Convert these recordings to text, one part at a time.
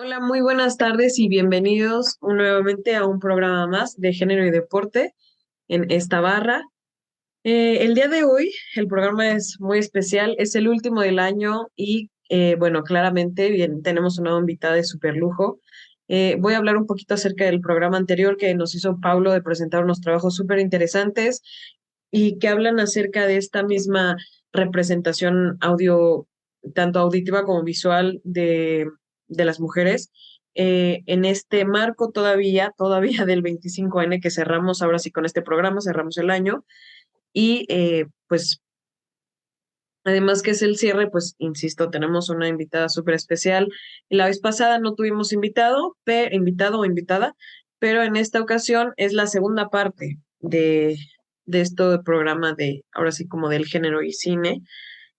Hola, muy buenas tardes y bienvenidos nuevamente a un programa más de género y deporte en esta barra. El día de hoy el programa es muy especial, es el último del año y bueno, claramente bien, tenemos una invitada de super lujo. Voy a hablar un poquito acerca del programa anterior que nos hizo Pablo de presentar unos trabajos súper interesantes y que hablan acerca de esta misma representación audio, tanto auditiva como visual de las mujeres. En este marco todavía del 25N que cerramos, ahora sí con este programa, cerramos el año y pues además que es el cierre, pues insisto, tenemos una invitada súper especial. La vez pasada no tuvimos invitado o invitada, pero en esta ocasión es la segunda parte de este programa de, ahora sí como del género y cine.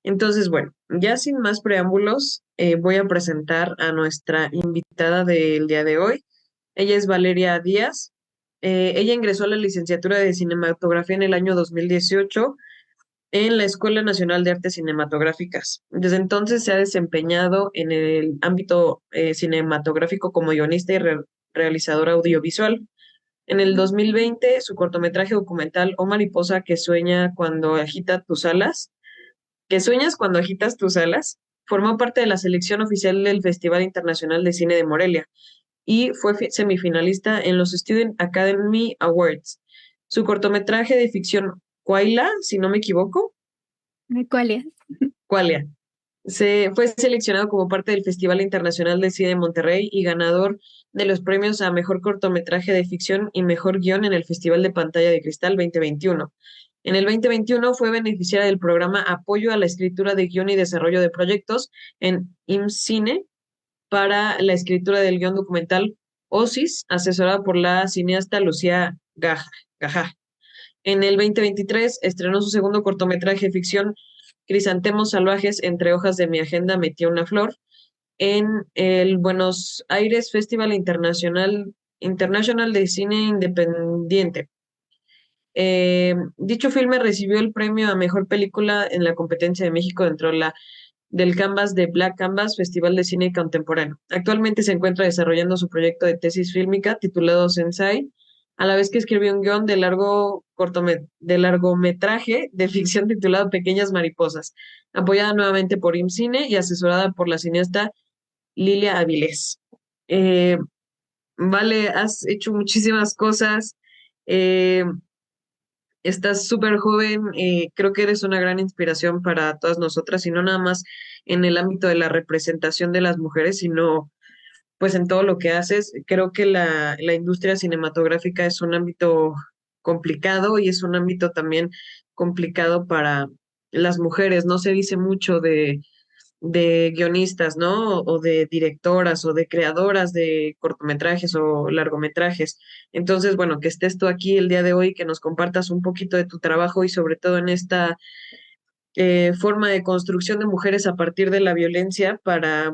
Entonces, bueno, ya sin más preámbulos, voy a presentar a nuestra invitada del día de hoy. Ella es Valeria Díaz. Ella ingresó a la licenciatura de cinematografía en el año 2018 en la Escuela Nacional de Artes Cinematográficas. Desde entonces se ha desempeñado en el ámbito cinematográfico como guionista y realizadora audiovisual. En el 2020, su cortometraje documental O Mariposa que sueñas cuando agitas tus alas, formó parte de la selección oficial del Festival Internacional de Cine de Morelia y fue semifinalista en los Student Academy Awards. Su cortometraje de ficción Quaila, si no me equivoco, ¿Cuál es? Qualia, fue seleccionado como parte del Festival Internacional de Cine de Monterrey y ganador de los premios a Mejor Cortometraje de Ficción y Mejor Guión en el Festival de Pantalla de Cristal 2021. En el 2021 fue beneficiaria del programa Apoyo a la Escritura de Guión y Desarrollo de Proyectos en IMCINE para la escritura del guión documental OSIS, asesorada por la cineasta Lucía Gajá. En el 2023 estrenó su segundo cortometraje de ficción, Crisantemos salvajes, entre hojas de mi agenda metí una flor, en el Buenos Aires Festival International de Cine Independiente. Dicho filme recibió el premio a mejor película en la competencia de México dentro de del Canvas de Black Canvas Festival de Cine Contemporáneo. Actualmente se encuentra desarrollando su proyecto de tesis fílmica titulado Sensei, a la vez que escribió un guión de largometraje de ficción titulado Pequeñas Mariposas, apoyada nuevamente por IMCINE y asesorada por la cineasta Lilia Avilés. Eh, vale, has hecho muchísimas cosas. Eh, Estás súper joven, creo que eres una gran inspiración para todas nosotras, y no nada más en el ámbito de la representación de las mujeres, sino pues en todo lo que haces. Creo que la industria cinematográfica es un ámbito complicado y es un ámbito también complicado para las mujeres. No se dice mucho de guionistas, ¿no? O de directoras o de creadoras de cortometrajes o largometrajes. Entonces, bueno, que estés tú aquí el día de hoy, que nos compartas un poquito de tu trabajo y sobre todo en esta forma de construcción de mujeres a partir de la violencia para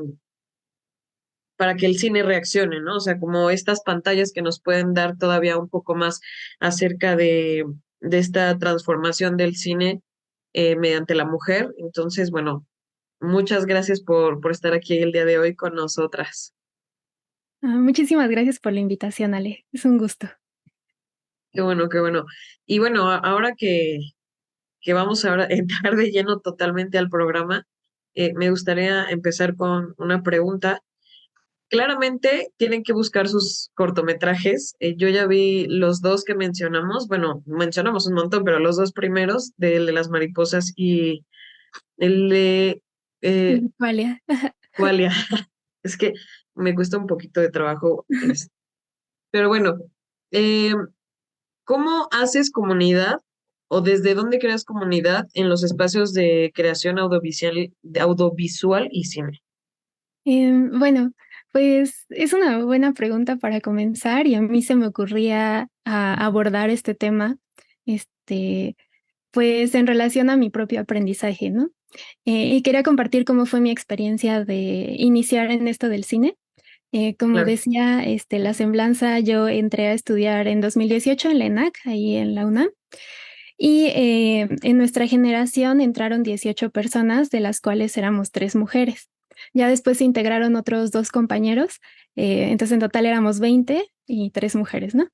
que el cine reaccione, ¿no? O sea, como estas pantallas que nos pueden dar todavía un poco más acerca de esta transformación del cine mediante la mujer. Entonces, bueno, muchas gracias por estar aquí el día de hoy con nosotras. Muchísimas gracias por la invitación, Ale. Es un gusto. Qué bueno, qué bueno. Y bueno, ahora que vamos ahora a entrar de lleno totalmente al programa, me gustaría empezar con una pregunta. Claramente tienen que buscar sus cortometrajes. Yo ya vi los dos que mencionamos. Bueno, mencionamos un montón, pero los dos primeros, del de las mariposas y el de eh, Vale. Qualia. Es que me cuesta un poquito de trabajo. Pero bueno, eh, ¿cómo haces comunidad o desde dónde creas comunidad en los espacios de creación audiovisual y cine? Bueno, pues es una buena pregunta para comenzar y a mí se me ocurría abordar este tema, este, pues en relación a mi propio aprendizaje, ¿no? Y quería compartir cómo fue mi experiencia de iniciar en esto del cine. Como Claro. decía, la semblanza, yo entré a estudiar en 2018 en la ENAC, ahí en la UNAM. Y en nuestra generación entraron 18 personas, de las cuales éramos tres mujeres. Ya después se integraron otros dos compañeros, entonces en total éramos 20 y tres mujeres, ¿no?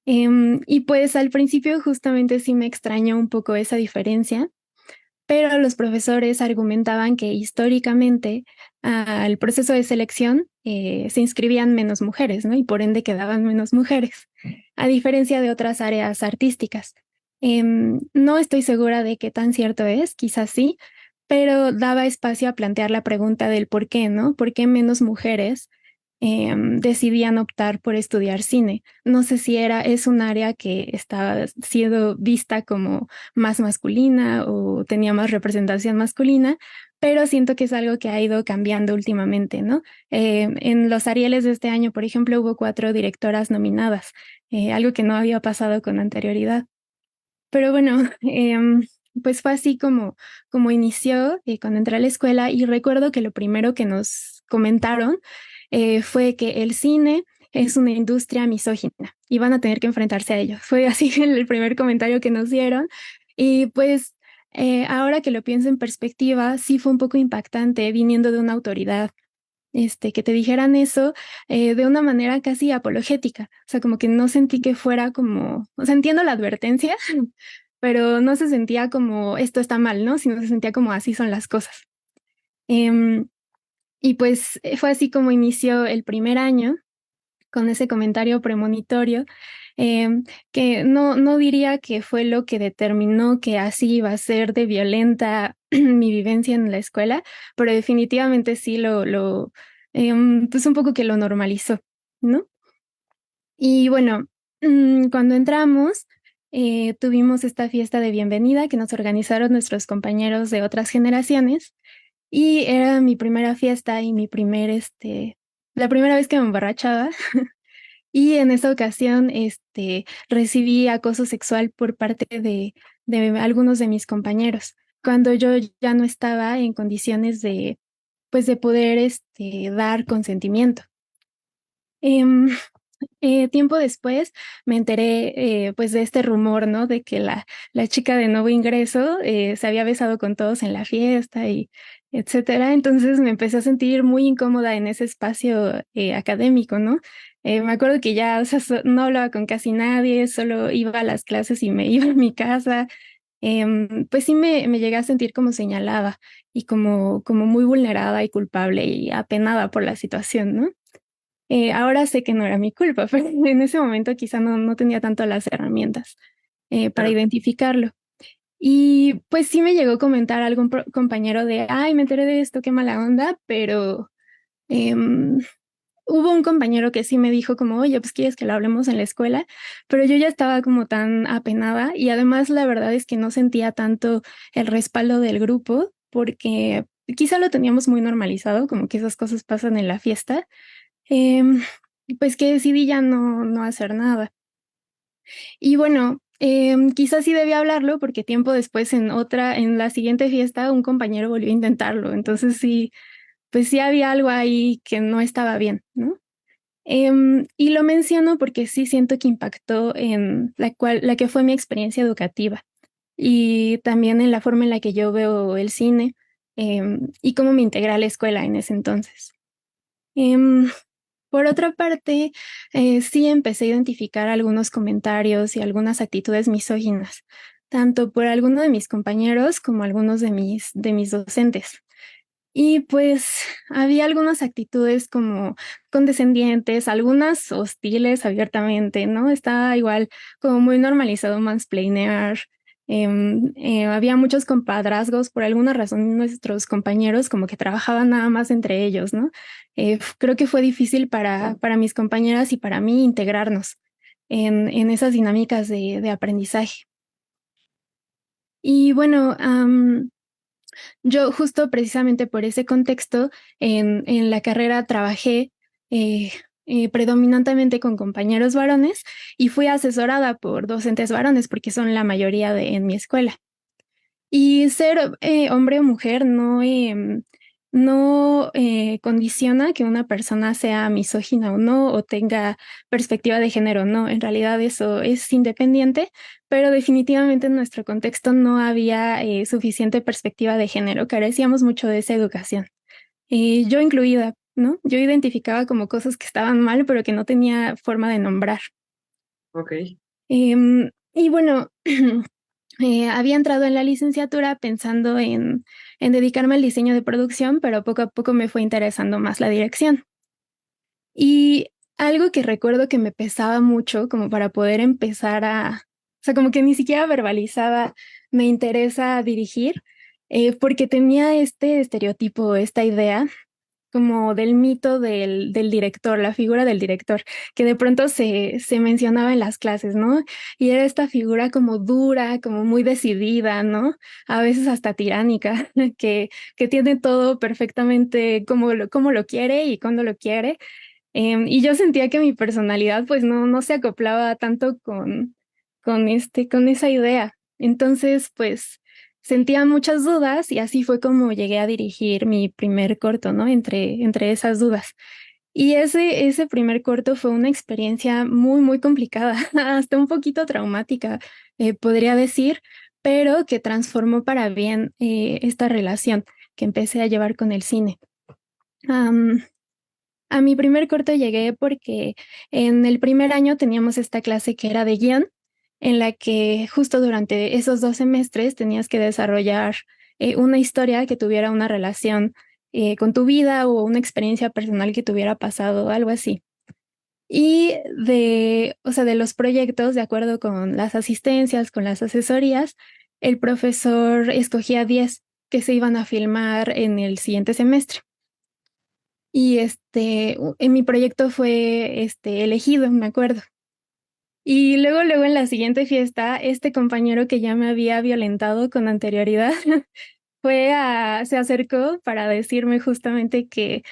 Y pues al principio justamente sí me extrañó un poco esa diferencia, pero los profesores argumentaban que históricamente al proceso de selección se inscribían menos mujeres, ¿no? Y por ende quedaban menos mujeres, a diferencia de otras áreas artísticas. No estoy segura de qué tan cierto es, quizás sí, pero daba espacio a plantear la pregunta del por qué, ¿no? ¿Por qué menos mujeres decidían optar por estudiar cine? No sé si es un área que estaba siendo vista como más masculina o tenía más representación masculina, pero siento que es algo que ha ido cambiando últimamente, ¿no? En los Arieles de este año, por ejemplo, hubo 4 directoras nominadas, algo que no había pasado con anterioridad. Pero bueno, pues fue así como inició cuando entré a la escuela y recuerdo que lo primero que nos comentaron fue que el cine es una industria misógina y van a tener que enfrentarse a ello. Fue así el primer comentario que nos dieron y pues ahora que lo pienso en perspectiva, sí fue un poco impactante viniendo de una autoridad. Que te dijeran eso de una manera casi apologética, o sea, como que no sentí que fuera como, o sea, entiendo la advertencia, pero no se sentía como esto está mal, ¿no? Sino se sentía como así son las cosas. Em, y pues fue así como inició el primer año, con ese comentario premonitorio, que no diría que fue lo que determinó que así iba a ser de violenta mi vivencia en la escuela, pero definitivamente sí pues un poco que lo normalizó, ¿no? Y bueno, cuando entramos, tuvimos esta fiesta de bienvenida que nos organizaron nuestros compañeros de otras generaciones y era mi primera fiesta y la primera vez que me emborrachaba. Y en esa ocasión, recibí acoso sexual por parte de algunos de mis compañeros, cuando yo ya no estaba en condiciones pues, de poder, dar consentimiento. Em, Tiempo después me enteré pues de este rumor, ¿no? De que la chica de nuevo ingreso se había besado con todos en la fiesta y etcétera. Entonces me empecé a sentir muy incómoda en ese espacio académico, ¿no? Me acuerdo que ya, o sea, no hablaba con casi nadie, solo iba a las clases y me iba a mi casa. Pues sí me llegué a sentir como señalada y como muy vulnerada y culpable y apenada por la situación, ¿no? Ahora sé que no era mi culpa, pero en ese momento quizá no tenía tanto las herramientas para Claro. identificarlo. Y pues sí me llegó a comentar algún compañero de, ay, me enteré de esto, qué mala onda, pero em, hubo un compañero que sí me dijo como, oye, pues quieres que lo hablemos en la escuela, pero yo ya estaba como tan apenada y además la verdad es que no sentía tanto el respaldo del grupo porque quizá lo teníamos muy normalizado, como que esas cosas pasan en la fiesta. Em, pues que decidí ya no hacer nada. Y bueno, quizás sí debía hablarlo porque tiempo después en la siguiente fiesta, un compañero volvió a intentarlo. Entonces sí, pues sí había algo ahí que no estaba bien, ¿no? Y lo menciono porque sí siento que impactó en la que fue mi experiencia educativa y también en la forma en la que yo veo el cine, y cómo me integré a la escuela en ese entonces. Em, por otra parte, sí empecé a identificar algunos comentarios y algunas actitudes misóginas, tanto por algunos de mis compañeros como algunos de mis docentes. Y pues había algunas actitudes como condescendientes, algunas hostiles abiertamente, ¿no? Estaba igual como muy normalizado mansplainear. Había muchos compadrazgos, por alguna razón nuestros compañeros como que trabajaban nada más entre ellos, ¿no? Creo que fue difícil para mis compañeras y para mí integrarnos en esas dinámicas de aprendizaje. Y bueno, yo justo precisamente por ese contexto en la carrera trabajé eh, predominantemente con compañeros varones y fui asesorada por docentes varones porque son la mayoría en mi escuela. Y ser hombre o mujer no condiciona que una persona sea misógina o no, o tenga perspectiva de género o no. En realidad eso es independiente, pero definitivamente en nuestro contexto no había suficiente perspectiva de género. Carecíamos mucho de esa educación. yo incluida, ¿no? Yo identificaba como cosas que estaban mal, pero que no tenía forma de nombrar. Ok, Y bueno, había entrado en la licenciatura pensando en dedicarme al diseño de producción, pero poco a poco me fue interesando más la dirección. Y algo que recuerdo que me pesaba mucho como para poder empezar o sea, como que ni siquiera verbalizaba, me interesa dirigir, porque tenía este estereotipo, esta idea como del mito del director, la figura del director, que de pronto se mencionaba en las clases, ¿no? Y era esta figura como dura, como muy decidida, ¿no? A veces hasta tiránica, que tiene todo perfectamente como lo quiere y cuando lo quiere. Y yo sentía que mi personalidad pues no se acoplaba tanto con esa idea. Entonces pues sentía muchas dudas y así fue como llegué a dirigir mi primer corto, ¿no? Entre esas dudas. Y ese primer corto fue una experiencia muy, muy complicada, hasta un poquito traumática, podría decir, pero que transformó para bien esta relación que empecé a llevar con el cine. A mi primer corto llegué porque en el primer año teníamos esta clase que era de guión, en la que justo durante esos 2 semestres tenías que desarrollar una historia que tuviera una relación con tu vida o una experiencia personal que te hubiera pasado, algo así. Y o sea, de los proyectos, de acuerdo con las asistencias, con las asesorías, el profesor escogía 10 que se iban a filmar en el siguiente semestre. Y en mi proyecto fue elegido, me acuerdo. Y luego en la siguiente fiesta, este compañero que ya me había violentado con anterioridad se acercó para decirme justamente que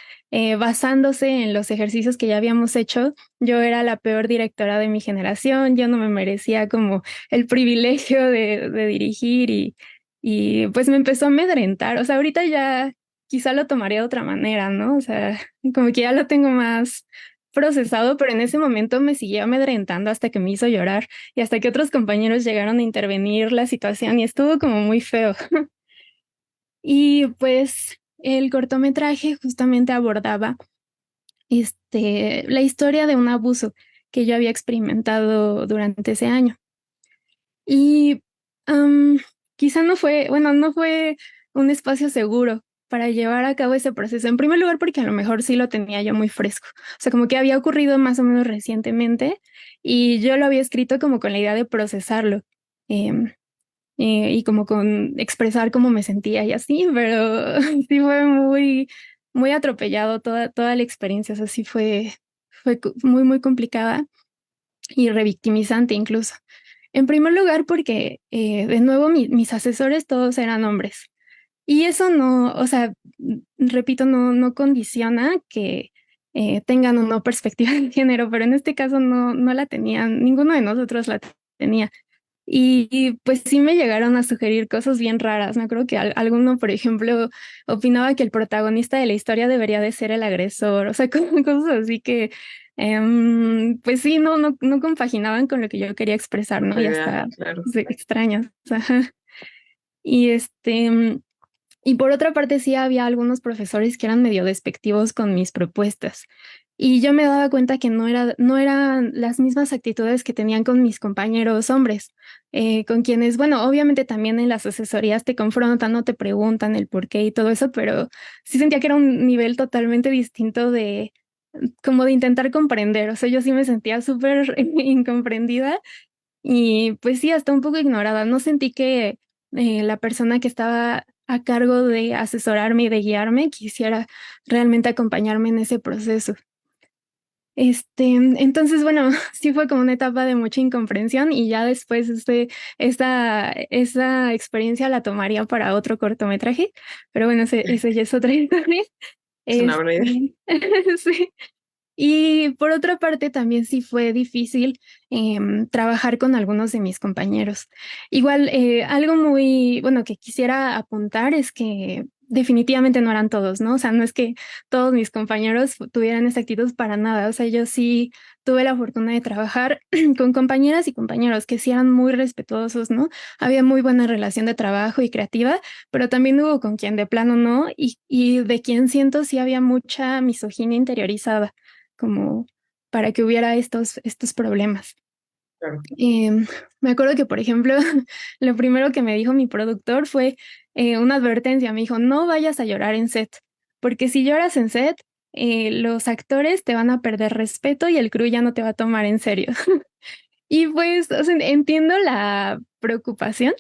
basándose en los ejercicios que ya habíamos hecho, yo era la peor directora de mi generación, yo no me merecía como el privilegio de dirigir y pues me empezó a amedrentar. O sea, ahorita ya quizá lo tomaría de otra manera, ¿no? O sea, como que ya lo tengo más procesado, pero en ese momento me siguió amedrentando hasta que me hizo llorar y hasta que otros compañeros llegaron a intervenir la situación y estuvo como muy feo. Y pues el cortometraje justamente abordaba la historia de un abuso que yo había experimentado durante ese año. Y am, quizá no fue un espacio seguro para llevar a cabo ese proceso. En primer lugar, porque a lo mejor sí lo tenía yo muy fresco. O sea, como que había ocurrido más o menos recientemente y yo lo había escrito como con la idea de procesarlo. Em, y como con expresar cómo me sentía y así, pero sí fue muy, muy atropellado toda la experiencia, o sea, sí muy, muy complicada y revictimizante incluso. En primer lugar, porque de nuevo mis asesores todos eran hombres y eso no, o sea, repito, no condiciona que tengan o no perspectiva de género, pero en este caso no la tenían, ninguno de nosotros la tenía. Pues sí me llegaron a sugerir cosas bien raras. Me acuerdo que alguno, por ejemplo, opinaba que el protagonista de la historia debería de ser el agresor, o sea, cosas así que, pues sí, no compaginaban con lo que yo quería expresar, con ¿no? tu Y idea, hasta claro. sí, extraños. Ajá. Y y por otra parte, sí había algunos profesores que eran medio despectivos con mis propuestas. Y yo me daba cuenta que no eran las mismas actitudes que tenían con mis compañeros hombres, con quienes, bueno, obviamente también en las asesorías te confrontan, no te preguntan el por qué y todo eso, pero sí sentía que era un nivel totalmente distinto como de intentar comprender. O sea, yo sí me sentía súper incomprendida y pues sí, hasta un poco ignorada. No sentí que la persona que estaba a cargo de asesorarme y de guiarme quisiera realmente acompañarme en ese proceso. Entonces, bueno, sí fue como una etapa de mucha incomprensión y ya después esa experiencia la tomaría para otro cortometraje, pero bueno, ese ya es otra historia. Es una buena idea. Este, sí. Y por otra parte, también sí fue difícil trabajar con algunos de mis compañeros. Igual, algo muy bueno que quisiera apuntar es que definitivamente no eran todos, ¿no? O sea, no es que todos mis compañeros tuvieran esa actitud para nada. O sea, yo sí tuve la fortuna de trabajar con compañeras y compañeros que sí eran muy respetuosos, ¿no? Había muy buena relación de trabajo y creativa, pero también hubo con quien de plano no, y de quien siento sí había mucha misoginia interiorizada, como para que hubiera estos problemas. Claro. Em, Me acuerdo que, por ejemplo, lo primero que me dijo mi productor fue una advertencia. Me dijo, no vayas a llorar en set, porque si lloras en set, los actores te van a perder respeto y el crew ya no te va a tomar en serio. Y pues, o sea, entiendo la preocupación,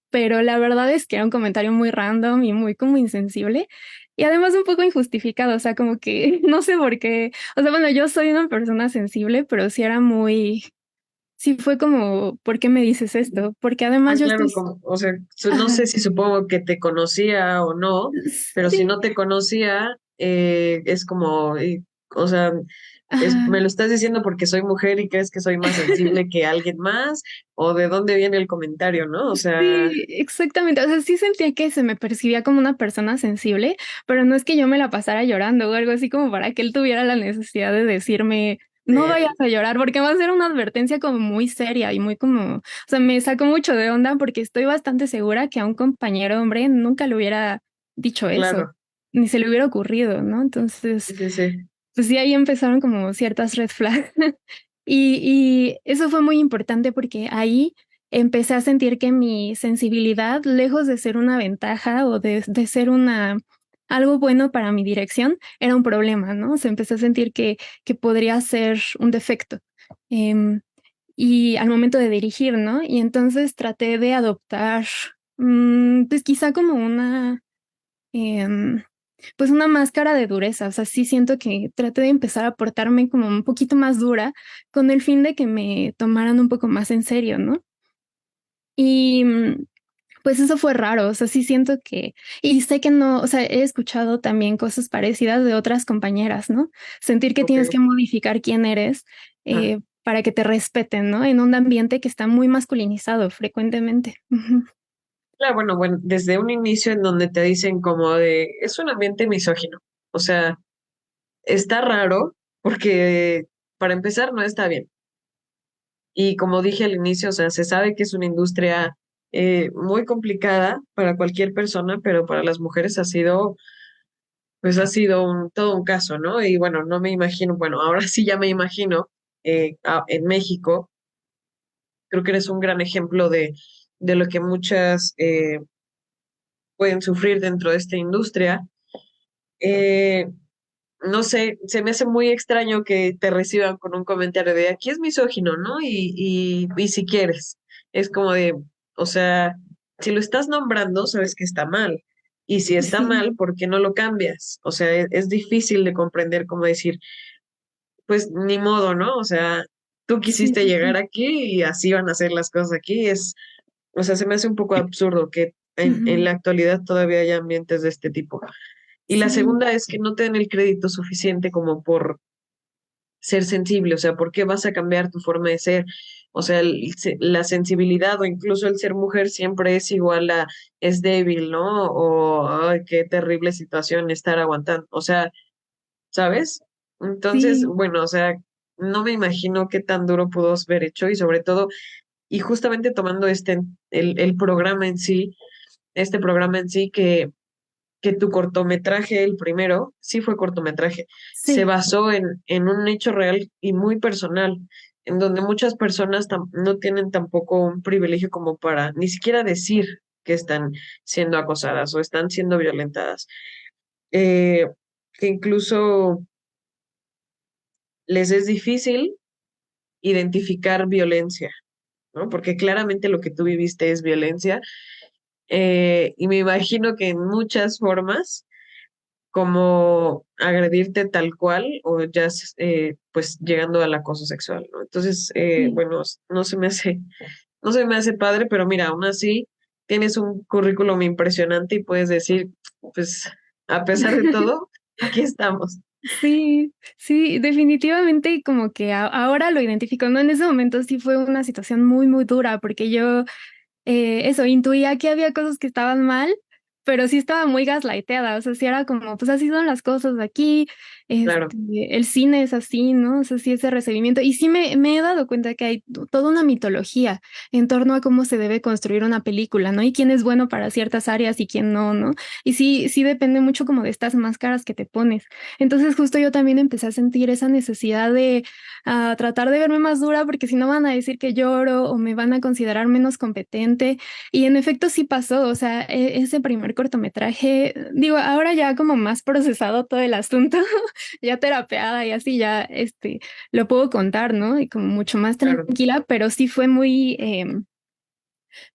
pero la verdad es que era un comentario muy random y muy como insensible. Y además un poco injustificado, o sea, como que no sé por qué, o sea, bueno, yo soy una persona sensible, pero sí era muy, sí fue como, ¿por qué me dices esto? Porque Ah, además yo claro, estoy, como, o sea, no ajá, sé si supongo que te conocía o no, pero si sí, no te conocía, es como, o sea, me ajá, lo estás diciendo porque soy mujer y crees que soy más sensible que alguien más, o de dónde viene el comentario, ¿no? O sea, sí, exactamente. O sea, sí sentía que se me percibía como una persona sensible, pero no es que yo me la pasara llorando o algo así como para que él tuviera la necesidad de decirme, no vayas a llorar, porque va a ser una advertencia como muy seria y muy como, o sea, me sacó mucho de onda porque estoy bastante segura que a un compañero hombre nunca le hubiera dicho eso, claro, ni se le hubiera ocurrido, ¿no? Entonces, sí, sí, sí, pues sí, ahí empezaron como ciertas red flags. Y eso fue muy importante porque ahí empecé a sentir que mi sensibilidad, lejos de ser una ventaja o de ser algo bueno para mi dirección, era un problema, ¿no? O sea, empecé a sentir que podría ser un defecto. Em, y al momento de dirigir, ¿no? Y entonces traté de adoptar, pues quizá como em, pues una máscara de dureza. O sea, sí siento que traté de empezar a portarme como un poquito más dura con el fin de que me tomaran un poco más en serio, ¿no? Y pues eso fue raro. O sea, sí siento que, y sé que no, o sea, he escuchado también cosas parecidas de otras compañeras, ¿no? Sentir que ok. tienes que modificar quién eres Ah, para que te respeten, ¿no? En un ambiente que está muy masculinizado frecuentemente. Ujú. claro, bueno, desde un inicio en donde te dicen como de, es un ambiente misógino, o sea, está raro porque para empezar no está bien. Y como dije al inicio, o sea, se sabe que es una industria muy complicada para cualquier persona, pero para las mujeres ha sido, pues ha sido todo un caso, ¿no? Y bueno, no me imagino, bueno, ahora sí ya me imagino en México, creo que eres un gran ejemplo de lo que muchas pueden sufrir dentro de esta industria. Eh, no sé, se me hace muy extraño que te reciban con un comentario de aquí es misógino, ¿no? Y si quieres, es como de, o sea, si lo estás nombrando, sabes que está mal. Y si está Sí, mal, ¿por qué no lo cambias? O sea, es difícil de comprender como decir, pues ni modo, ¿no? O sea, tú sí, quisiste sí, llegar sí. aquí y así van a ser las cosas aquí. O sea, se me hace un poco absurdo que en Ujú. la actualidad todavía haya ambientes de este tipo. Y la Sí, segunda es que no te den el crédito suficiente como por ser sensible, o sea, ¿por qué vas a cambiar tu forma de ser? O sea, la sensibilidad o incluso el ser mujer siempre es igual a es débil, ¿no? O ay, qué terrible situación estar aguantando. O sea, ¿sabes? Entonces, sí, bueno, o sea, no me imagino qué tan duro pudo haber hecho y sobre todo, y justamente tomando el programa en sí, este programa en sí que tu cortometraje, el primero, sí fue cortometraje, se sí, basó en un hecho real y muy personal, en donde muchas personas no tienen tampoco un privilegio como para ni siquiera decir que están siendo acosadas o están siendo violentadas. Eh, que incluso les es difícil identificar violencia, ¿no? Porque claramente lo que tú viviste es violencia, y me imagino que en muchas formas como agredirte tal cual o ya pues llegando al acoso sexual, ¿no? Entonces, sí. bueno, no se me hace padre, pero mira, aún así tienes un currículum impresionante y puedes decir, pues, a pesar de todo, aquí estamos. Sí, sí, definitivamente como que ahora lo identifico, ¿no? En ese momento sí fue una situación muy, muy dura porque yo, eso, intuía que había cosas que estaban mal, pero sí estaba muy gaslighteada, o sea, sí era como, pues así son las cosas de aquí, claro, el cine es así, ¿no? O sea, sí ese recibimiento. Y sí me he dado cuenta que hay toda una mitología en torno a cómo se debe construir una película, ¿no? Y quién es bueno para ciertas áreas y quién no, ¿no? Y sí depende mucho como de estas máscaras que te pones. Entonces justo yo también empecé a sentir esa necesidad de tratar de verme más dura porque si no van a decir que lloro o me van a considerar menos competente. Y en efecto sí pasó, o sea, ese primer cortometraje, digo, ahora ya como más procesado todo el asunto, ya terapeada y así ya lo puedo contar, ¿no? Y como mucho más claro. tranquila, pero sí fue muy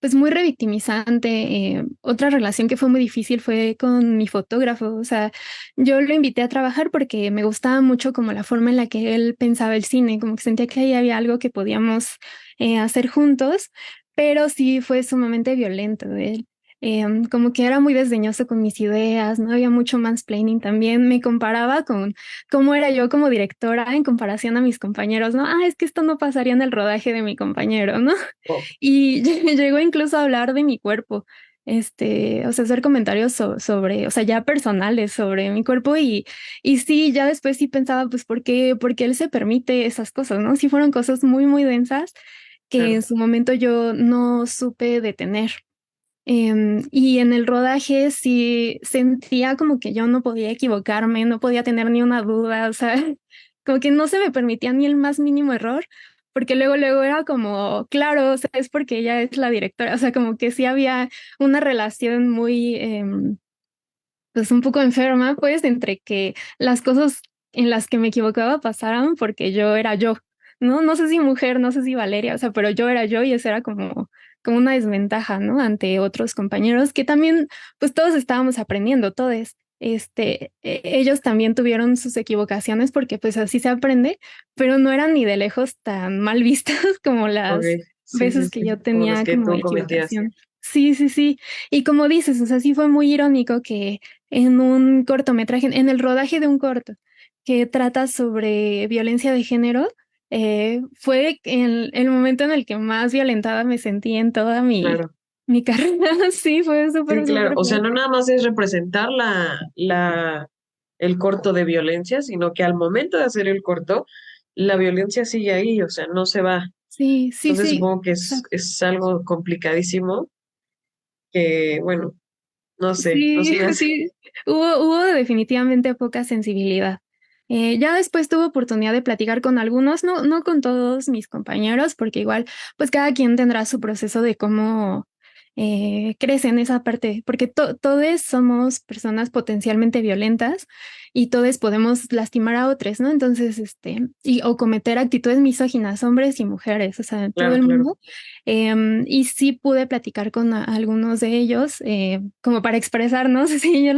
pues muy revictimizante. Otra relación que fue muy difícil fue con mi fotógrafo. O sea, yo lo invité a trabajar porque me gustaba mucho como la forma en la que él pensaba el cine, como que sentía que ahí había algo que podíamos hacer juntos, pero sí fue sumamente violento de él. Como que era muy desdeñoso con mis ideas, no había mucho mansplaining también, me comparaba con cómo era yo como directora en comparación a mis compañeros, ¿no? Es que esto no pasaría en el rodaje de mi compañero, ¿no? Oh, Y llegó incluso a hablar de mi cuerpo, o sea, hacer comentarios sobre, o sea, ya personales sobre mi cuerpo y sí, ya después sí pensaba, pues, ¿por qué él se permite esas cosas, ¿no? Sí fueron cosas muy, muy densas que en claro, su momento yo no supe detener. Y en el rodaje sí sentía como que yo no podía equivocarme, no podía tener ni una duda, o sea, como que no se me permitía ni el más mínimo error, porque luego era como, claro, o sea, es porque ella es la directora, o sea, como que sí había una relación muy, pues un poco enferma, pues, entre que las cosas en las que me equivocaba pasaran porque yo era yo, ¿no? No sé si mujer, no sé si Valeria, o sea, pero yo era yo y eso era como una desventaja, ¿no? Ante otros compañeros que también, pues todos estábamos aprendiendo, todos. Ellos también tuvieron sus equivocaciones porque pues así se aprende, pero no eran ni de lejos tan mal vistas como ok, las sí, sí, veces que sí, yo como los tenía que como tú cometías. equivocación. Sí, sí, sí. Y como dices, o sea, sí fue muy irónico que en un cortometraje, en el rodaje de un corto que trata sobre violencia de género, fue el momento en el que más violentada me sentí en toda Claro. mi carrera. Sí, fue Sí, súper, claro. súper O sea, no fuerte. nada más es representar el corto de violencia, sino que al momento de hacer el corto, la violencia sigue ahí, o sea, no se va. Sí, sí, Entonces sí. supongo que Exacto. es algo complicadísimo que, bueno, no Sí, se me hace. sí, hubo definitivamente poca sensibilidad. Ya después tuve oportunidad de platicar con algunos, no con todos mis compañeros, porque igual, pues cada quien tendrá su proceso de cómo crece en esa parte, porque todos somos personas potencialmente violentas y todos podemos lastimar a otros, ¿no? Entonces, o cometer actitudes misóginas, hombres y mujeres, o sea, todo Claro, el claro. mundo. Y sí pude platicar con algunos de ellos, como para expresarnos. Sí, yo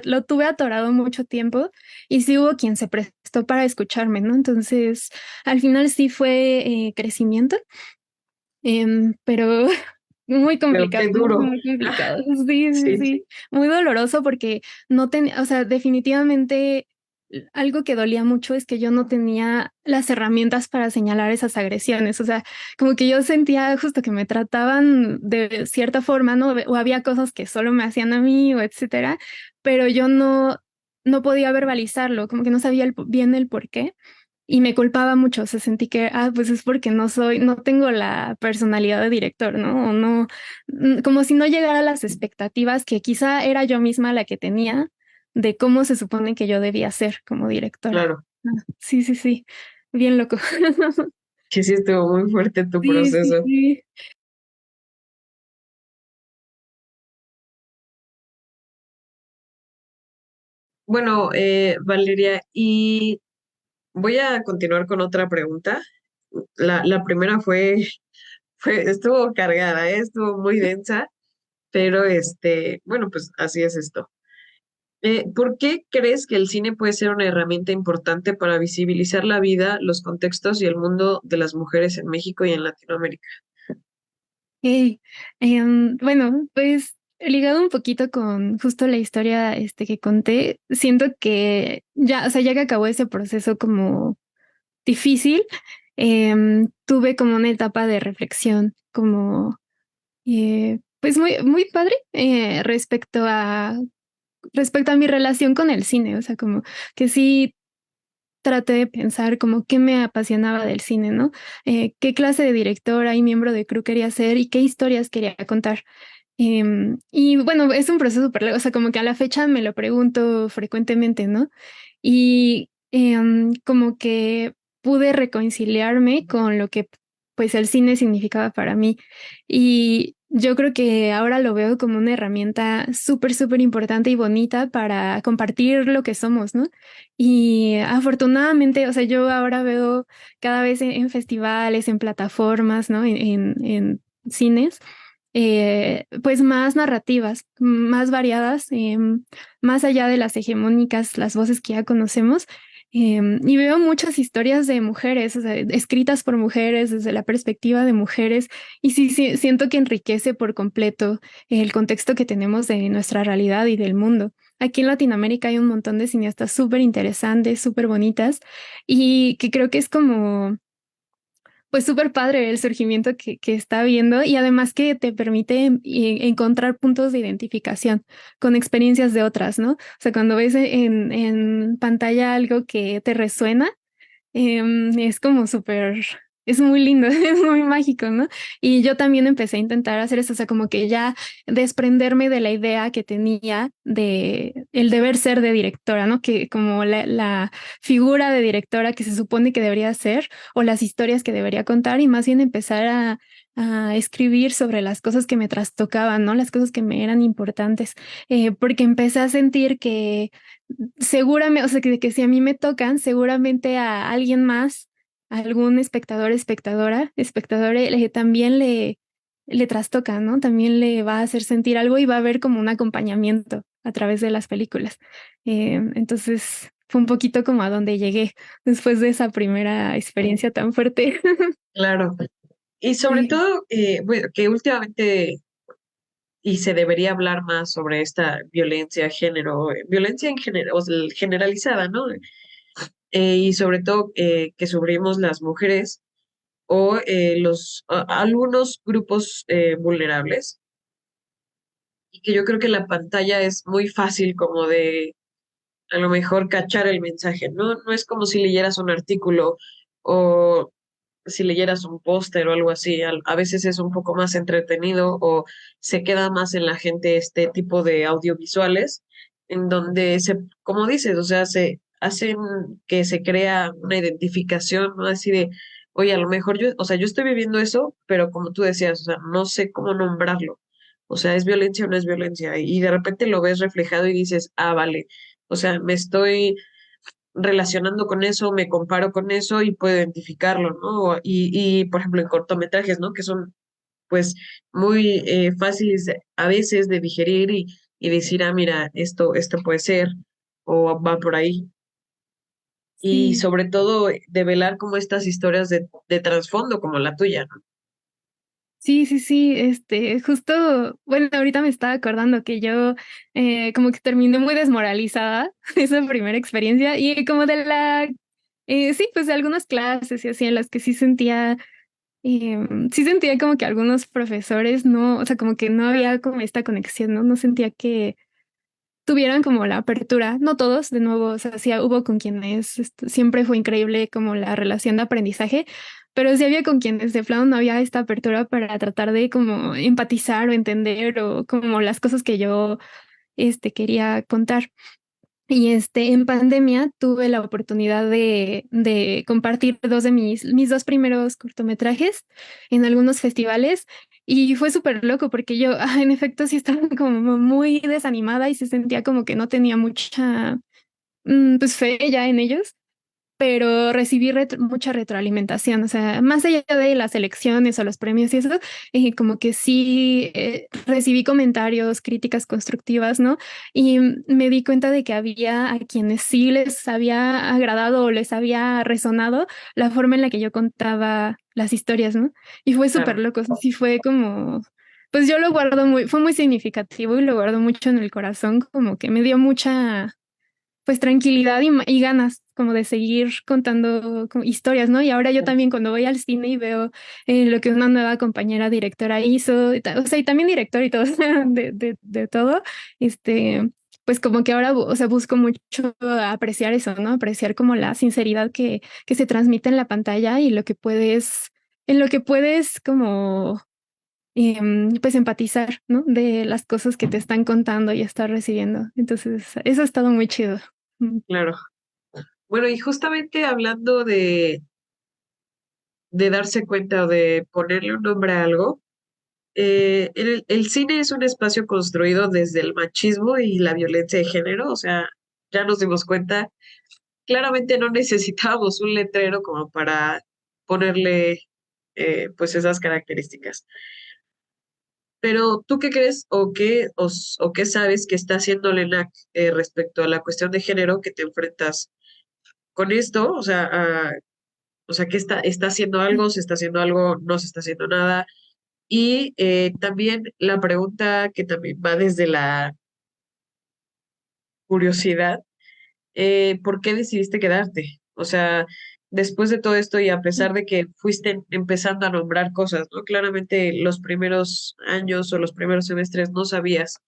lo tuve atorado mucho tiempo y sí hubo quien se prestó para escucharme, ¿no? Entonces, al final sí fue crecimiento, pero muy Pero complicado, qué muy, duro. muy complicado. Sí, sí, Sí, sí, muy doloroso porque no tenía, o sea, definitivamente algo que dolía mucho es que yo no tenía las herramientas para señalar esas agresiones, o sea, como que yo sentía justo que me trataban de cierta forma, ¿no? O había cosas que solo me hacían a mí o etcétera, pero yo no podía verbalizarlo, como que no sabía bien el por qué. Y me culpaba mucho, o sea, sentí que, pues es porque no tengo la personalidad de director, ¿no? O no, como si no llegara a las expectativas que quizá era yo misma la que tenía de cómo se supone que yo debía ser como directora. claro. Sí, sí, sí, bien loco. Que sí estuvo muy fuerte tu Sí, sí, proceso. sí. Bueno, Valeria, y voy a continuar con otra pregunta. La primera estuvo cargada, estuvo muy densa, pero bueno, pues así es esto. ¿Por qué crees que el cine puede ser una herramienta importante para visibilizar la vida, los contextos y el mundo de las mujeres en México y en Latinoamérica? Ok. Bueno, pues ligado un poquito con justo la historia que conté, siento que ya, o sea, ya que acabó ese proceso como difícil, tuve como una etapa de reflexión, como pues muy padre respecto a mi relación con el cine, o sea, como que sí traté de pensar como qué me apasionaba del cine, ¿no? Qué clase de directora y miembro de crew quería ser y qué historias quería contar. Y bueno, es un proceso súper largo, o sea, como que a la fecha me lo pregunto frecuentemente, ¿no? Y como que pude reconciliarme con lo que pues el cine significaba para mí. Y yo creo que ahora lo veo como una herramienta súper importante y bonita para compartir lo que somos, ¿no? Y afortunadamente, o sea, yo ahora veo cada vez en festivales, en plataformas, ¿no? En cines pues más narrativas, más variadas, más allá de las hegemónicas, las voces que ya conocemos. Y veo muchas historias de mujeres, o sea, escritas por mujeres, desde la perspectiva de mujeres, y sí, siento que enriquece por completo el contexto que tenemos de nuestra realidad y del mundo. Aquí en Latinoamérica hay un montón de cineastas súper interesantes, súper bonitas, y que creo que es como pues súper padre el surgimiento que está viendo y además que te permite encontrar puntos de identificación con experiencias de otras, ¿no? O sea, cuando ves en pantalla algo que te resuena, es como súper, es muy lindo, es muy mágico, ¿no? Y yo también empecé a intentar hacer eso, o sea, como que ya desprenderme de la idea que tenía de el deber ser de directora, ¿no? Que como la figura de directora que se supone que debería ser o las historias que debería contar y más bien empezar a escribir sobre las cosas que me trastocaban, ¿no? Las cosas que me eran importantes, porque empecé a sentir que seguramente, o sea, que si a mí me tocan, seguramente a alguien más, a algún espectador, espectador, también le trastoca, ¿no? También le va a hacer sentir algo y va a haber como un acompañamiento a través de las películas. Entonces, fue un poquito como a donde llegué después de esa primera experiencia tan fuerte. Claro. Y sobre Sí, todo, bueno, que últimamente, y se debería hablar más sobre esta violencia de género, violencia en general, o sea, generalizada, ¿no? Y sobre todo que sufrimos las mujeres o algunos grupos vulnerables, y que yo creo que la pantalla es muy fácil como de a lo mejor cachar el mensaje, ¿no? No es como si leyeras un artículo o si leyeras un póster o algo así, a veces es un poco más entretenido o se queda más en la gente este tipo de audiovisuales en donde como dices, o sea, se hacen que se crea una identificación, ¿no? Así de, oye, a lo mejor yo, o sea, yo estoy viviendo eso, pero como tú decías, o sea, no sé cómo nombrarlo. O sea, ¿es violencia o no es violencia? Y de repente lo ves reflejado y dices, ah, vale, o sea, me estoy relacionando con eso, me comparo con eso y puedo identificarlo, ¿no? Por ejemplo, en cortometrajes, ¿no? Que son, pues, muy fáciles a veces de digerir y decir, ah, mira, esto puede ser, o va por ahí. Y sí. sobre todo, develar como estas historias de trasfondo, como la tuya, ¿no? Sí, justo, bueno, ahorita me estaba acordando que yo como que terminé muy desmoralizada esa primera experiencia y como de sí, pues de algunas clases y así en las que sí sentía como que algunos profesores no, o sea, como que no había como esta conexión, ¿no? No sentía que tuvieran como la apertura, no todos, de nuevo, o sea, sí hubo con quienes siempre fue increíble como la relación de aprendizaje, pero sí había con quienes de plano no había esta apertura para tratar de como empatizar o entender o como las cosas que yo quería contar. Y en pandemia tuve la oportunidad de compartir dos de mis dos primeros cortometrajes en algunos festivales y fue súper loco porque yo, en efecto, sí estaba como muy desanimada y se sentía como que no tenía mucha, pues, fe ya en ellos, pero recibí mucha retroalimentación, o sea, más allá de las elecciones o los premios y eso, como que sí recibí comentarios, críticas constructivas, ¿no? Y me di cuenta de que había a quienes sí les había agradado o les había resonado la forma en la que yo contaba las historias, ¿no? Y fue súper Claro. loco, sí fue como... Pues yo lo guardo fue muy significativo y lo guardo mucho en el corazón, como que me dio mucha pues tranquilidad y ganas como de seguir contando como historias, ¿no? Y ahora yo también cuando voy al cine y veo lo que una nueva compañera directora hizo, o sea, y también director y todo, de todo, este, pues como que ahora, o sea, busco mucho apreciar eso, ¿no? Apreciar como la sinceridad que se transmite en la pantalla y lo que puedes, en lo que puedes como pues empatizar, ¿no? De las cosas que te están contando y estás recibiendo. Entonces, eso ha estado muy chido. Mm. Claro. Bueno, y justamente hablando de darse cuenta o de ponerle un nombre a algo, el cine es un espacio construido desde el machismo y la violencia de género, o sea, ya nos dimos cuenta, claramente no necesitábamos un letrero como para ponerle pues esas características. Pero ¿tú qué crees o qué sabes que está haciendo Lenac respecto a la cuestión de género que te enfrentas con esto? O sea, ¿qué está haciendo algo? ¿Se está haciendo algo? ¿No se está haciendo nada? Y también la pregunta que también va desde la curiosidad, ¿por qué decidiste quedarte? O sea, después de todo esto y a pesar de que fuiste empezando a nombrar cosas, ¿no? Claramente los primeros años o los primeros semestres no sabías,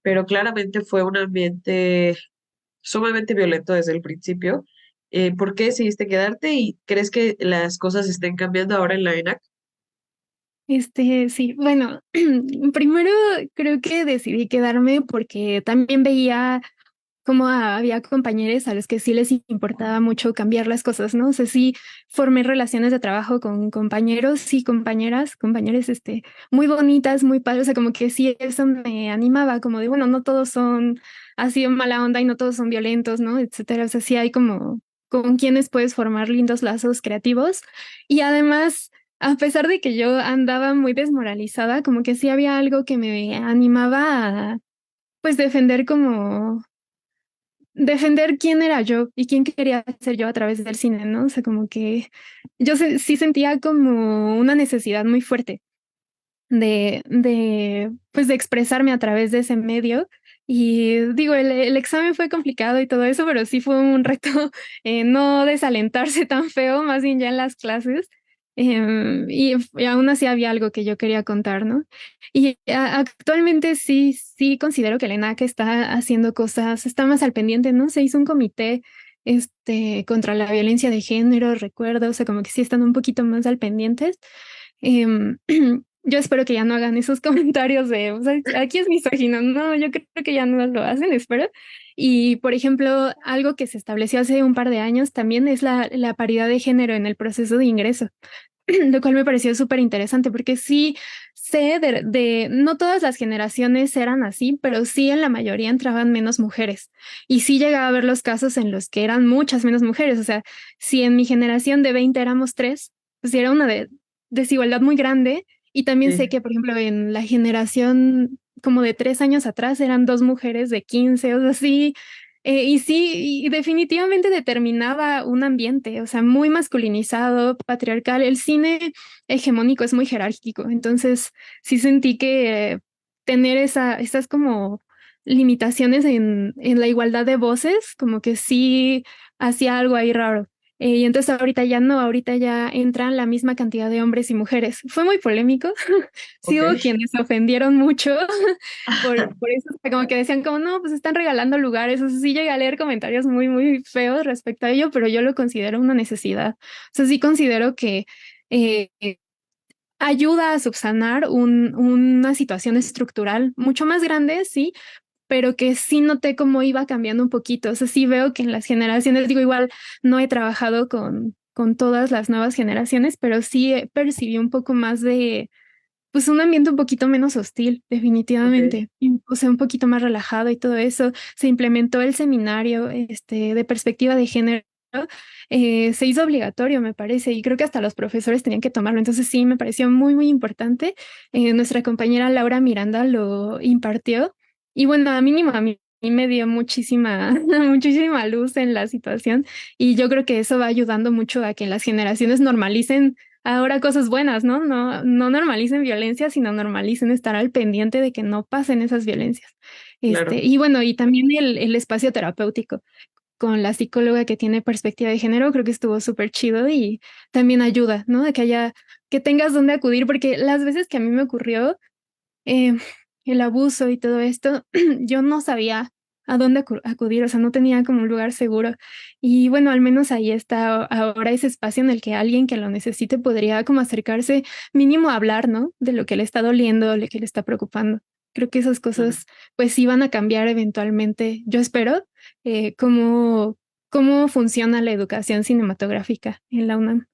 pero claramente fue un ambiente sumamente violento desde el principio. ¿Por qué decidiste quedarte y crees que las cosas estén cambiando ahora en la ENAC? Sí, bueno, primero creo que decidí quedarme porque también veía como había compañeros a los que sí les importaba mucho cambiar las cosas, ¿no? O sea, sí formé relaciones de trabajo con compañeros y compañeras, compañeros, muy bonitas, muy padres, o sea, como que sí, eso me animaba, como de, bueno, no todos son así en mala onda y no todos son violentos, ¿no? Etcétera, o sea, sí hay como con quienes puedes formar lindos lazos creativos y además... A pesar de que yo andaba muy desmoralizada, como que sí había algo que me animaba a, pues, defender quién era yo y quién quería ser yo a través del cine, ¿no? O sea, como que yo sí sentía como una necesidad muy fuerte pues de expresarme a través de ese medio. Y digo, el examen fue complicado y todo eso, pero sí fue un reto no desalentarse tan feo, más bien ya en las clases. Y aún así había algo que yo quería contar, ¿no? Y actualmente sí considero que la ENAC está haciendo cosas, está más al pendiente, ¿no? Se hizo un comité contra la violencia de género, recuerdo, o sea, como que sí están un poquito más al pendientes. Em, yo espero que ya no hagan esos comentarios de, o sea, aquí es misógino. No, yo creo que ya no lo hacen, espero. Y, por ejemplo, algo que se estableció hace un par de años también es la paridad de género en el proceso de ingreso, lo cual me pareció súper interesante porque sí sé no todas las generaciones eran así, pero sí en la mayoría entraban menos mujeres. Y sí llegaba a ver los casos en los que eran muchas menos mujeres. O sea, si en mi generación de 20 éramos tres, pues sí era una desigualdad muy grande. Y también sé Sí, que, por ejemplo, en la generación como de 3 años atrás eran dos mujeres de 15, o sea, sí. Y sí, y definitivamente determinaba un ambiente, o sea, muy masculinizado, patriarcal. El cine hegemónico es muy jerárquico, entonces sí sentí que tener esas como limitaciones en la igualdad de voces, como que sí hacía algo ahí raro. Y entonces ahorita ya no, ahorita ya entran la misma cantidad de hombres y mujeres. Fue muy polémico. Sí ok. hubo quienes se ofendieron mucho por eso, o sea, como que decían como, no, pues están regalando lugares. O sea, sí llegué a leer comentarios muy, muy feos respecto a ello, pero yo lo considero una necesidad. O sea, sí considero que eh, ayuda a subsanar una situación estructural mucho más grande, sí, pero que sí noté cómo iba cambiando un poquito. O sea, sí veo que en las generaciones, digo, igual no he trabajado con todas las nuevas generaciones, pero sí percibí un poco más de, pues un ambiente un poquito menos hostil, Ok. definitivamente. O sea, un poquito más relajado y todo eso. Se implementó el seminario, de perspectiva de género. Se hizo obligatorio, me parece, y creo que hasta los profesores tenían que tomarlo. Entonces sí, me pareció muy, muy importante. Nuestra compañera Laura Miranda lo impartió y bueno, a mínimo a mí me dio muchísima, muchísima luz en la situación y yo creo que eso va ayudando mucho a que las generaciones normalicen ahora cosas buenas, ¿no? No normalicen violencia, sino normalicen estar al pendiente de que no pasen esas violencias. Claro. Y bueno, y también el espacio terapéutico. con la psicóloga que tiene perspectiva de género, creo que estuvo súper chido y también ayuda, ¿no? De que haya, que tengas dónde acudir, porque las veces que a mí me ocurrió eh, el abuso y todo esto, yo no sabía a dónde acudir, o sea, no tenía como un lugar seguro. Y bueno, al menos ahí está ahora ese espacio en el que alguien que lo necesite podría como acercarse, mínimo a hablar, ¿no? De lo que le está doliendo, lo que le está preocupando. Creo que esas Claro, cosas pues sí van a cambiar eventualmente. Yo espero cómo funciona la educación cinematográfica en la UNAM.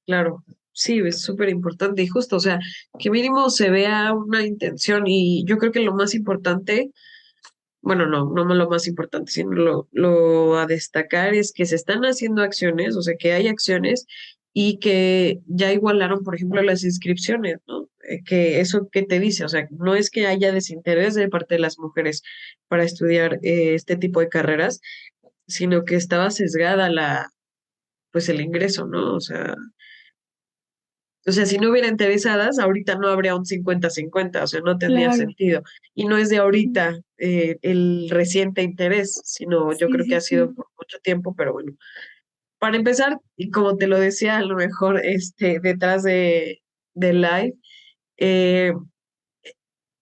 claro. Sí, es súper importante y justo, o sea, que mínimo se vea una intención y yo creo que lo más importante, bueno, no lo más importante, sino lo a destacar es que se están haciendo acciones, o sea, que hay acciones y que ya igualaron, por ejemplo, las inscripciones, ¿no? Que eso que te dice, o sea, no es que haya desinterés de parte de las mujeres para estudiar este tipo de carreras, sino que estaba sesgada pues el ingreso, ¿no? O sea, si no hubiera interesadas, ahorita no habría un 50-50, o sea, no tendría Claro. sentido. Y no es de ahorita el reciente interés, sino yo Sí, creo que sí, ha sido sí. por mucho tiempo, pero bueno. Para empezar, y como te lo decía, a lo mejor detrás del live, eh,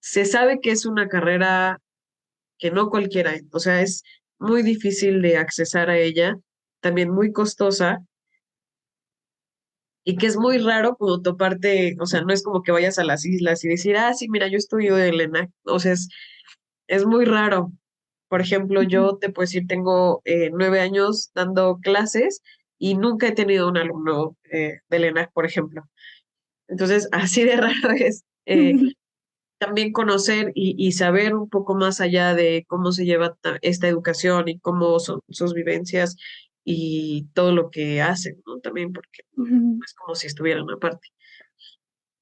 se sabe que es una carrera que no cualquiera, o sea, es muy difícil de accesar a ella, también muy costosa y que es muy raro como toparte, o sea, no es como que vayas a las islas y decir, ah, sí, mira, yo estudio de ENAC, o sea, es muy raro. Por ejemplo, Ujú. yo te puedo decir, tengo 9 años dando clases y nunca he tenido un alumno del ENAC, por ejemplo. Entonces, así de raro es también conocer y saber un poco más allá de cómo se lleva esta educación y cómo son sus vivencias y todo lo que hacen, ¿no? También porque no Ujú. es como si estuvieran aparte.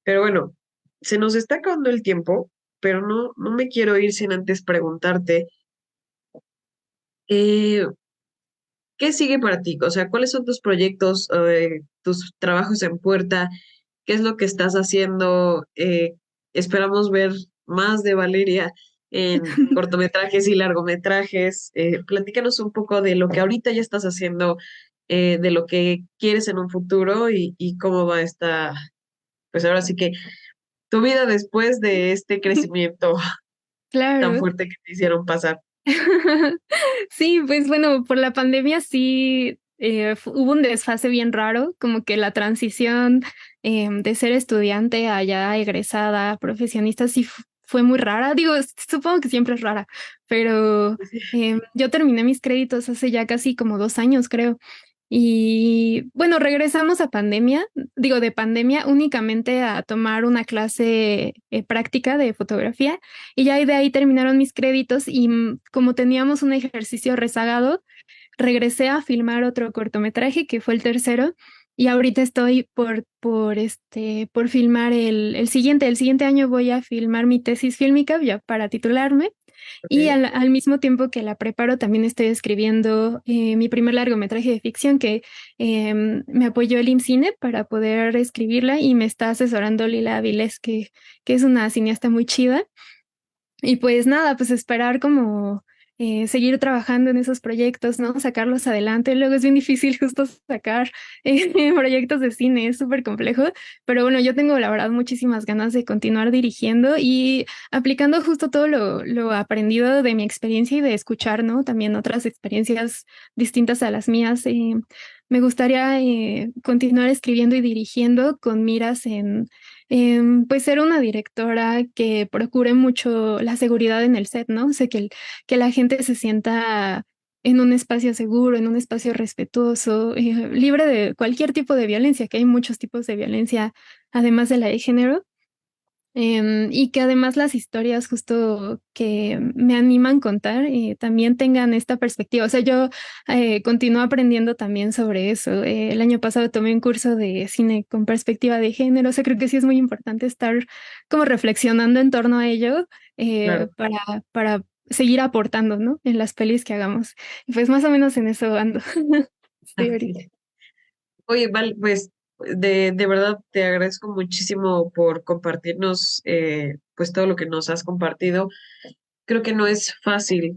Pero bueno, se nos está acabando el tiempo, pero no me quiero ir sin antes preguntarte, eh, ¿qué sigue para ti? O sea, ¿cuáles son tus proyectos, tus trabajos en puerta? ¿Qué es lo que estás haciendo? Esperamos ver más de Valeria en cortometrajes y largometrajes. Platícanos un poco de lo que ahorita ya estás haciendo, de lo que quieres en un futuro y cómo va pues ahora sí que tu vida después de este crecimiento tan Claro. fuerte que te hicieron pasar. Sí, pues bueno, por la pandemia sí hubo un desfase bien raro, como que la transición de ser estudiante a ya egresada, profesionista, sí fue muy rara. Digo, supongo que siempre es rara, pero yo terminé mis créditos hace ya casi como 2 años, creo. Y bueno, regresamos a pandemia, digo, de pandemia únicamente a tomar una clase práctica de fotografía y ya de ahí terminaron mis créditos y como teníamos un ejercicio rezagado, regresé a filmar otro cortometraje que fue el tercero y ahorita estoy por filmar el siguiente año voy a filmar mi tesis fílmica ya para titularme y Ok, al mismo tiempo que la preparo, también estoy escribiendo mi primer largometraje de ficción que me apoyó el IMCINE para poder escribirla y me está asesorando Lila Avilés, que es una cineasta muy chida. Y pues nada, pues esperar como seguir trabajando en esos proyectos, ¿no? Sacarlos adelante. Luego es bien difícil justo sacar proyectos de cine, es súper complejo. Pero bueno, yo tengo la verdad muchísimas ganas de continuar dirigiendo y aplicando justo todo lo aprendido de mi experiencia y de escuchar, ¿no? También otras experiencias distintas a las mías. Me gustaría continuar escribiendo y dirigiendo con miras en pues ser una directora que procure mucho la seguridad en el set, ¿no? O sea, que la gente se sienta en un espacio seguro, en un espacio respetuoso, libre de cualquier tipo de violencia, que hay muchos tipos de violencia, además de la de género. Y que además las historias justo que me animan a contar también tengan esta perspectiva. O sea, yo continúo aprendiendo también sobre eso. El año pasado tomé un curso de cine con perspectiva de género. O sea, creo que sí es muy importante estar como reflexionando en torno a ello claro. para seguir aportando, ¿no? En las pelis que hagamos. Y pues más o menos en eso ando. Estoy ahorita. Oye, Val, pues de verdad te agradezco muchísimo por compartirnos pues todo lo que nos has compartido. Creo que no es fácil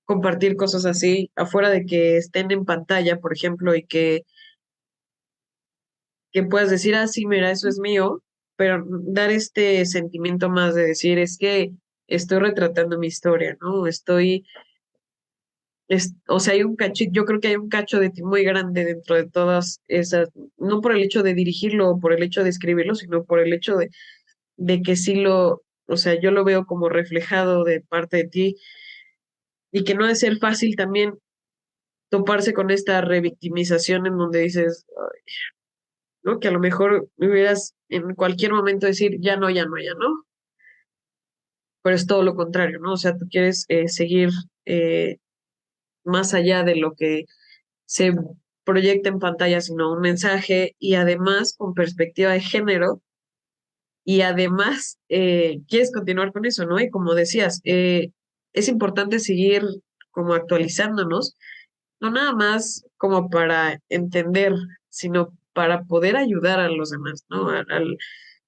compartir cosas así, afuera de que estén en pantalla, por ejemplo, y que puedas decir, ah, sí, mira, eso es mío, pero dar este sentimiento más de decir, es que estoy retratando mi historia, ¿no? O sea, hay un cachito, yo creo que hay un cacho de ti muy grande dentro de todas esas, no por el hecho de dirigirlo o por el hecho de escribirlo, sino por el hecho de que sí o sea, yo lo veo como reflejado de parte de ti y que no debe ser fácil también toparse con esta revictimización en donde dices, ¿no? Que a lo mejor me hubieras en cualquier momento decir, ya no, ya no, ya no, pero es todo lo contrario, ¿no? O sea, tú quieres seguir eh, más allá de lo que se proyecta en pantalla, sino un mensaje y además con perspectiva de género y además quieres continuar con eso, ¿no? Y como decías, es importante seguir como actualizándonos, no nada más como para entender, sino para poder ayudar a los demás, ¿no?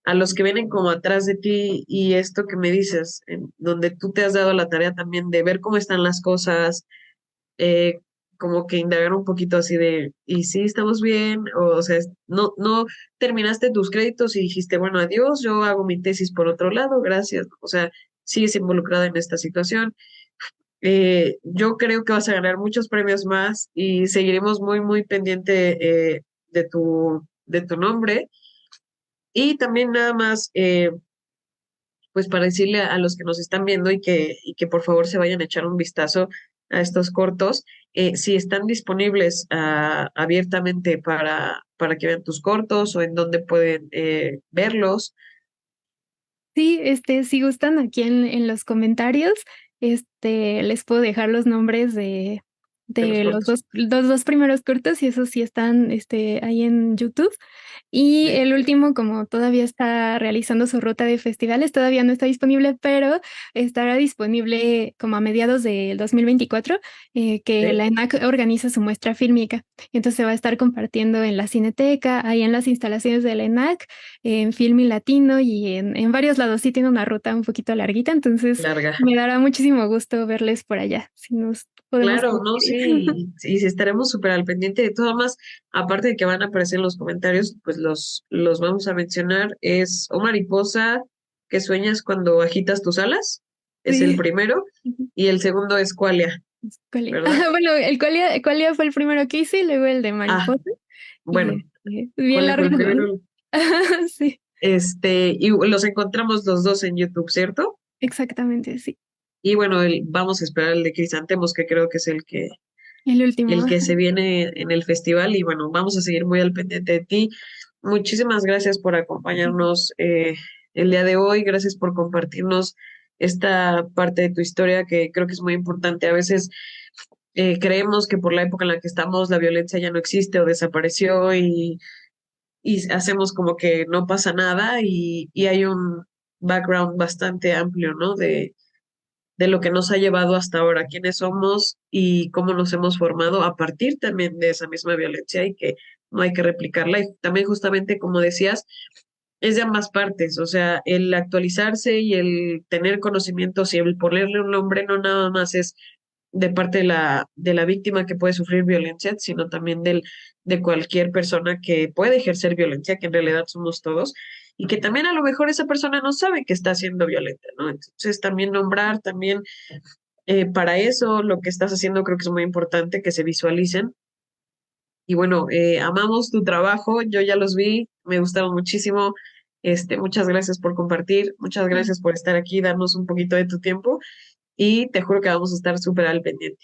A los que vienen como atrás de ti y esto que me dices, en donde tú te has dado la tarea también de ver cómo están las cosas, eh, como que indagar un poquito así de, ¿y si estamos bien? O sea, no terminaste tus créditos y dijiste, bueno, adiós, yo hago mi tesis por otro lado, gracias. O sea, sigues involucrada en esta situación. Yo creo que vas a ganar muchos premios más y seguiremos muy, muy pendiente de tu nombre. Y también nada más, pues para decirle a los que nos están viendo y que por favor se vayan a echar un vistazo a estos cortos, si están disponibles abiertamente para que vean tus cortos o en dónde pueden verlos. Sí, si gustan aquí en los comentarios, les puedo dejar los nombres De los de cortos. los dos primeros cortos y esos sí están, ahí en YouTube. Y ¿Ok? el último, como todavía está realizando su ruta de festivales, todavía no está disponible, pero estará disponible como a mediados del 2024, que ¿Ok? la ENAC organiza su muestra fílmica. Entonces se va a estar compartiendo en la Cineteca, ahí en las instalaciones de la ENAC, en Filmi Latino y en varios lados. Sí tiene una ruta un poquito larguita, entonces Larga. me dará muchísimo gusto verles por allá, si nos podemos Claro, no, coincidir. sí, y sí estaremos súper al pendiente de todo más, aparte de que van a aparecer en los comentarios, pues los vamos a mencionar, es O Mariposa, que sueñas cuando agitas tus alas, es el Sí. primero, y el segundo es Qualia, Qualia. ¿verdad? Bueno, Qualia fue el primero que hice y luego el de Ah, mariposa. Y bueno, bien Qualia fue largo. el primero, Sí, y los encontramos los dos en YouTube, ¿cierto? exactamente, sí. Y bueno, vamos a esperar el de Crisantemos, que creo que es El último. el que se viene en el festival y bueno, vamos a seguir muy al pendiente de ti. Muchísimas gracias por acompañarnos el día de hoy, gracias por compartirnos esta parte de tu historia que creo que es muy importante. A veces creemos que por la época en la que estamos la violencia ya no existe o desapareció y hacemos como que no pasa nada y hay un background bastante amplio, ¿no? De lo que nos ha llevado hasta ahora, quiénes somos y cómo nos hemos formado a partir también de esa misma violencia y que no hay que replicarla. Y también justamente, como decías, es de ambas partes, o sea, el actualizarse y el tener conocimientos y el ponerle un nombre no nada más es de parte de la víctima que puede sufrir violencia, sino también de cualquier persona que puede ejercer violencia, que en realidad somos todos, y que también a lo mejor esa persona no sabe que está siendo violenta, ¿no? Entonces también nombrar, también para eso lo que estás haciendo creo que es muy importante, que se visualicen. Y bueno, amamos tu trabajo, yo ya los vi, me gustaron muchísimo. Muchas gracias por compartir, muchas gracias por estar aquí, darnos un poquito de tu tiempo y te juro que vamos a estar súper al pendiente.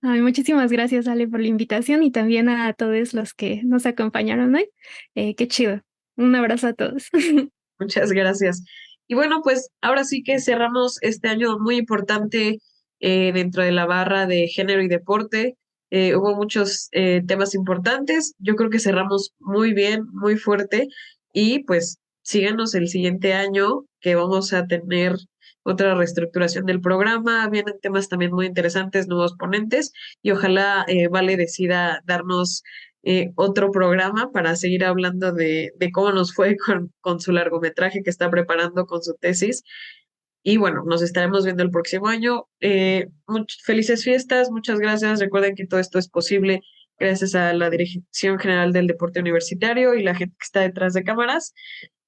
Ay, muchísimas gracias, Ale, por la invitación y también a todos los que nos acompañaron hoy. Qué chido. Un abrazo a todos. Muchas gracias. Y bueno, pues ahora sí que cerramos este año muy importante dentro de la barra de género y deporte. Hubo muchos temas importantes. Yo creo que cerramos muy bien, muy fuerte. Y pues síganos el siguiente año que vamos a tener otra reestructuración del programa. Vienen temas también muy interesantes, nuevos ponentes. Y ojalá Vale decida darnos otro programa para seguir hablando de cómo nos fue con su largometraje que está preparando con su tesis. Y bueno, nos estaremos viendo el próximo año. Felices fiestas, muchas gracias. Recuerden que todo esto es posible gracias a la Dirección General del Deporte Universitario y la gente que está detrás de cámaras.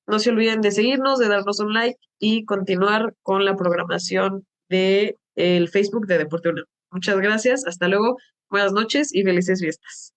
No se olviden de seguirnos, de darnos un like y continuar con la programación de el Facebook de Deporte UNAM. Muchas gracias, hasta luego, buenas noches y felices fiestas.